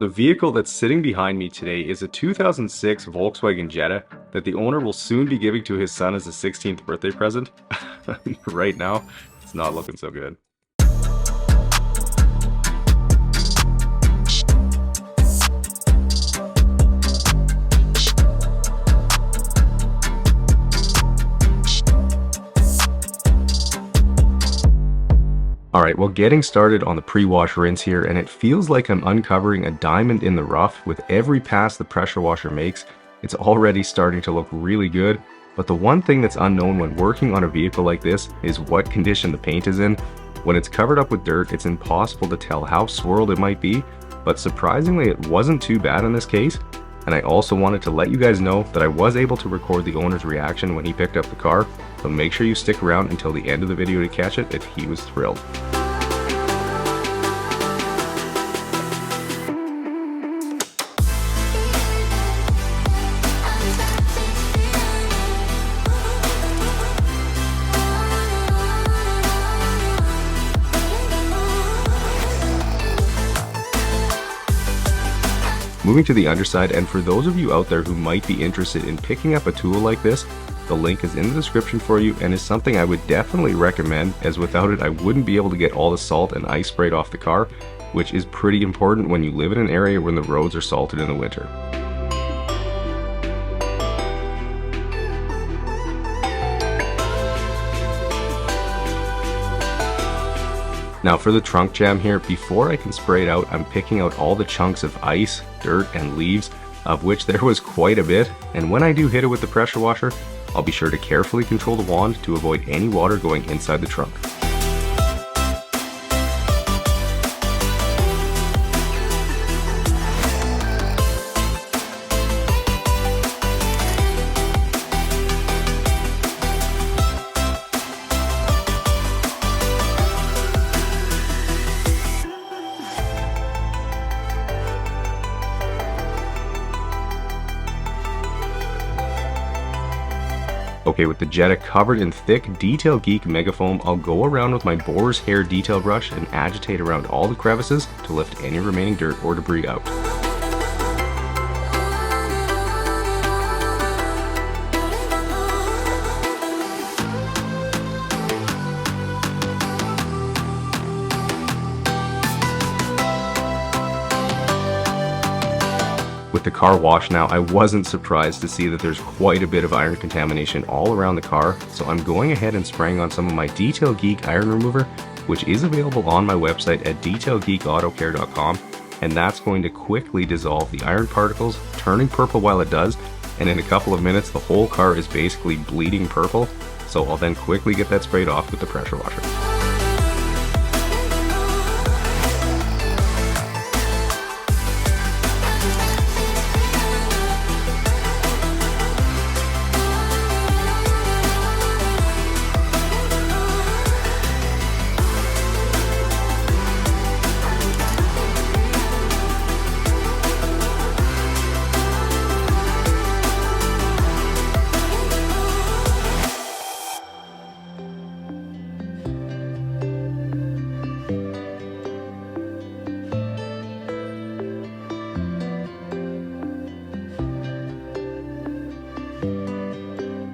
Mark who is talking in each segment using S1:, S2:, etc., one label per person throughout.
S1: The vehicle that's sitting behind me today is a 2006 Volkswagen Jetta that the owner will soon be giving to his son as a 16th birthday present. Right now, it's not looking so good. Alright, well, getting started on the pre-wash rinse here, and it feels like I'm uncovering a diamond in the rough. With every pass the pressure washer makes, it's already starting to look really good. But the one thing that's unknown when working on a vehicle like this is what condition the paint is in. When it's covered up with dirt, it's impossible to tell how swirled it might be, but surprisingly it wasn't too bad in this case. And I also wanted to let you guys know that I was able to record the owner's reaction when he picked up the car, so make sure you stick around until the end of the video to catch it, if he was thrilled. Moving to the underside, and for those of you out there who might be interested in picking up a tool like this, the link is in the description for you and is something I would definitely recommend, as without it I wouldn't be able to get all the salt and ice sprayed off the car, which is pretty important when you live in an area where the roads are salted in the winter. Now for the trunk jam here, before I can spray it out, I'm picking out all the chunks of ice, dirt, and leaves, of which there was quite a bit, and when I do hit it with the pressure washer, I'll be sure to carefully control the wand to avoid any water going inside the trunk. Okay, with the Jetta covered in thick Detail Geek megafoam, I'll go around with my boar's hair detail brush and agitate around all the crevices to lift any remaining dirt or debris out. With the car wash now, I wasn't surprised to see that there's quite a bit of iron contamination all around the car, so I'm going ahead and spraying on some of my Detail Geek iron remover, which is available on my website at detailgeekautocare.com, and that's going to quickly dissolve the iron particles, turning purple while it does, and in a couple of minutes the whole car is basically bleeding purple, so I'll then quickly get that sprayed off with the pressure washer.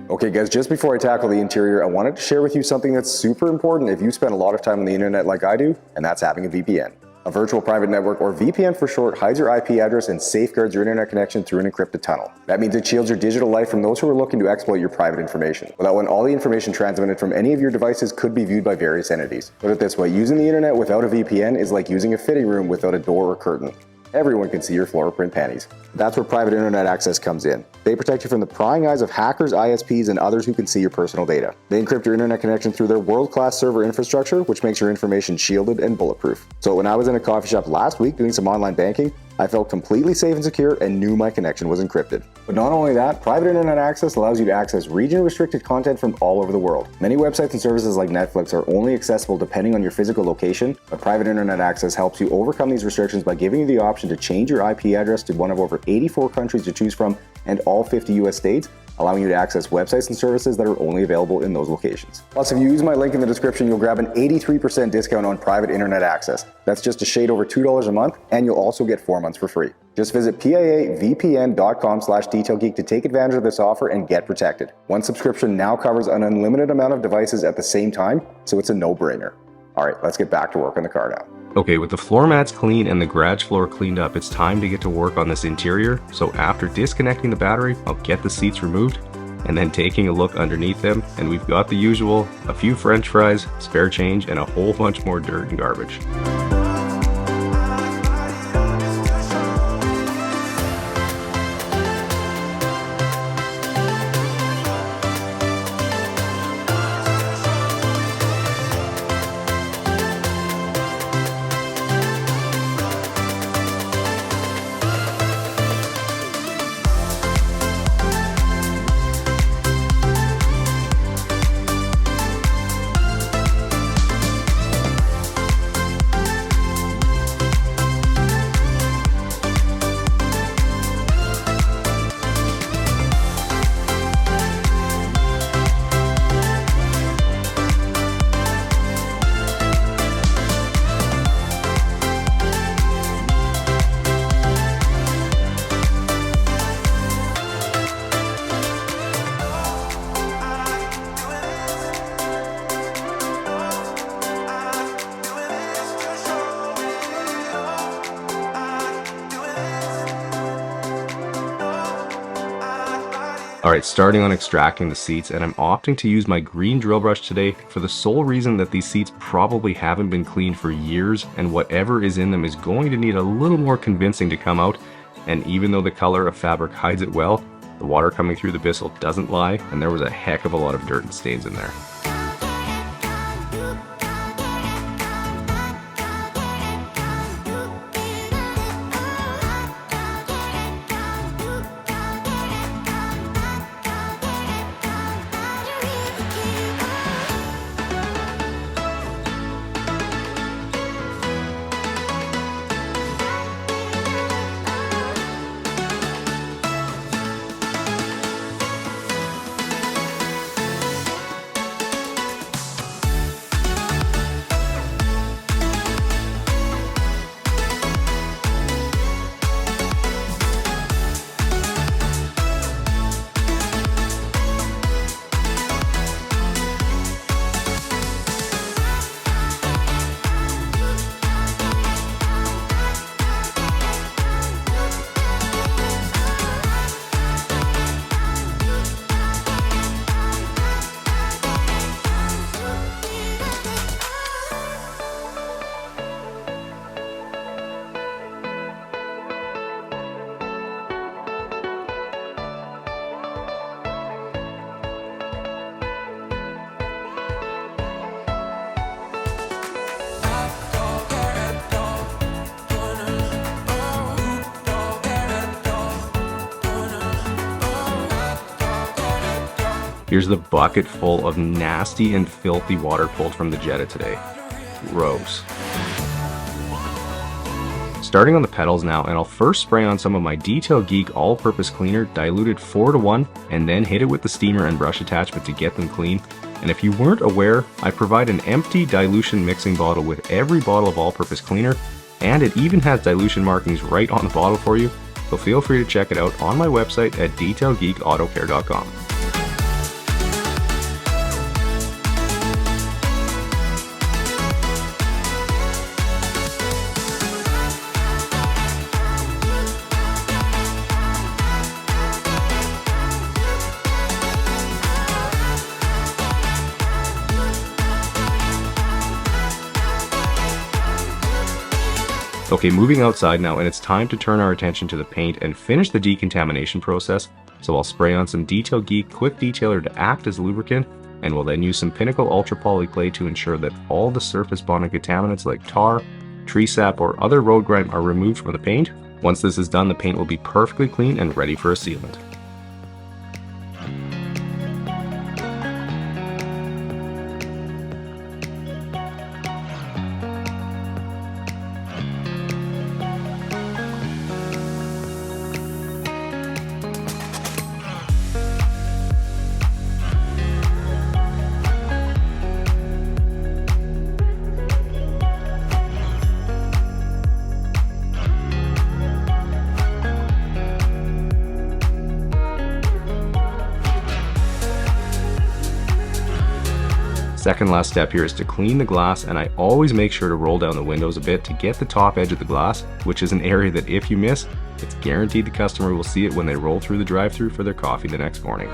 S2: Okay guys, just before I tackle the interior, I wanted to share with you something that's super important if you spend a lot of time on the internet like I do, and that's having a VPN. A virtual private network, or VPN for short, hides your IP address and safeguards your internet connection through an encrypted tunnel. That means it shields your digital life from those who are looking to exploit your private information, without when all the information transmitted from any of your devices could be viewed by various entities. Put it this way, using the internet without a VPN is like using a fitting room without a door or curtain. Everyone can see your floral print panties. That's where private internet access comes in. They protect you from the prying eyes of hackers, ISPs, and others who can see your personal data. They encrypt your internet connection through their world-class server infrastructure, which makes your information shielded and bulletproof. So when I was in a coffee shop last week doing some online banking, I felt completely safe and secure and knew my connection was encrypted. But not only that, private internet access allows you to access region-restricted content from all over the world. Many websites and services like Netflix are only accessible depending on your physical location, but private internet access helps you overcome these restrictions by giving you the option to change your IP address to one of over 84 countries to choose from and all 50 US states, allowing you to access websites and services that are only available in those locations. Plus, if you use my link in the description, you'll grab an 83% discount on private internet access. That's just a shade over $2 a month, and you'll also get 4 months for free. Just visit piavpn.com/detailgeek to take advantage of this offer and get protected. One subscription now covers an unlimited amount of devices at the same time, so it's a no-brainer. All right, let's get back to work on the car now.
S1: Okay, with the floor mats clean and the garage floor cleaned up, it's time to get to work on this interior. So after disconnecting the battery, I'll get the seats removed and then taking a look underneath them, and we've got the usual, a few french fries, spare change, and a whole bunch more dirt and garbage. Alright, starting on extracting the seats, and I'm opting to use my green drill brush today for the sole reason that these seats probably haven't been cleaned for years, and whatever is in them is going to need a little more convincing to come out. And even though the color of fabric hides it well, the water coming through the Bissell doesn't lie, and there was a heck of a lot of dirt and stains in there. Here's the bucket full of nasty and filthy water pulled from the Jetta today. Gross. Starting on the pedals now, and I'll first spray on some of my Detail Geek all-purpose cleaner diluted 4:1, and then hit it with the steamer and brush attachment to get them clean. And if you weren't aware, I provide an empty dilution mixing bottle with every bottle of all-purpose cleaner, and it even has dilution markings right on the bottle for you, so feel free to check it out on my website at detailgeekautocare.com. Okay, moving outside now, and it's time to turn our attention to the paint and finish the decontamination process. So I'll spray on some Detail Geek Quick Detailer to act as lubricant, and we'll then use some Pinnacle Ultra Poly Clay to ensure that all the surface bonding contaminants like tar, tree sap, or other road grime are removed from the paint. Once this is done, the paint will be perfectly clean and ready for a sealant. Second last step here is to clean the glass, and I always make sure to roll down the windows a bit to get the top edge of the glass, which is an area that if you miss, it's guaranteed the customer will see it when they roll through the drive-thru for their coffee the next morning.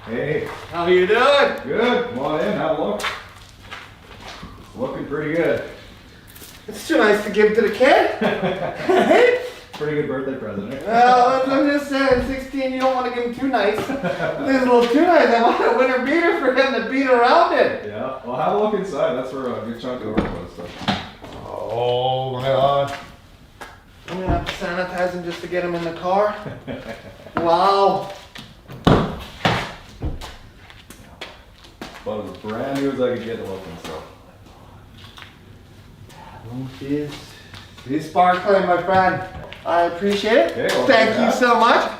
S1: Hey,
S3: How you doing?
S1: good. Come on in, have a look. Looking pretty good.
S3: It's too nice to give to the kid.
S1: Pretty good birthday present, eh?
S3: Well, I'm just saying, 16, you don't want to give him too nice. This is a little too nice. I want a winter beater for him to beat around it.
S1: Yeah, well, have a look inside. That's where a good chunk of work was. So.
S3: Oh my God. I'm gonna have to sanitize him just to get him in the car. Wow.
S1: About as brand new as I could get looking, so.
S3: It is sparkling, my friend. I appreciate it.
S1: Okay, well,
S3: Thank you
S1: yeah.
S3: so much.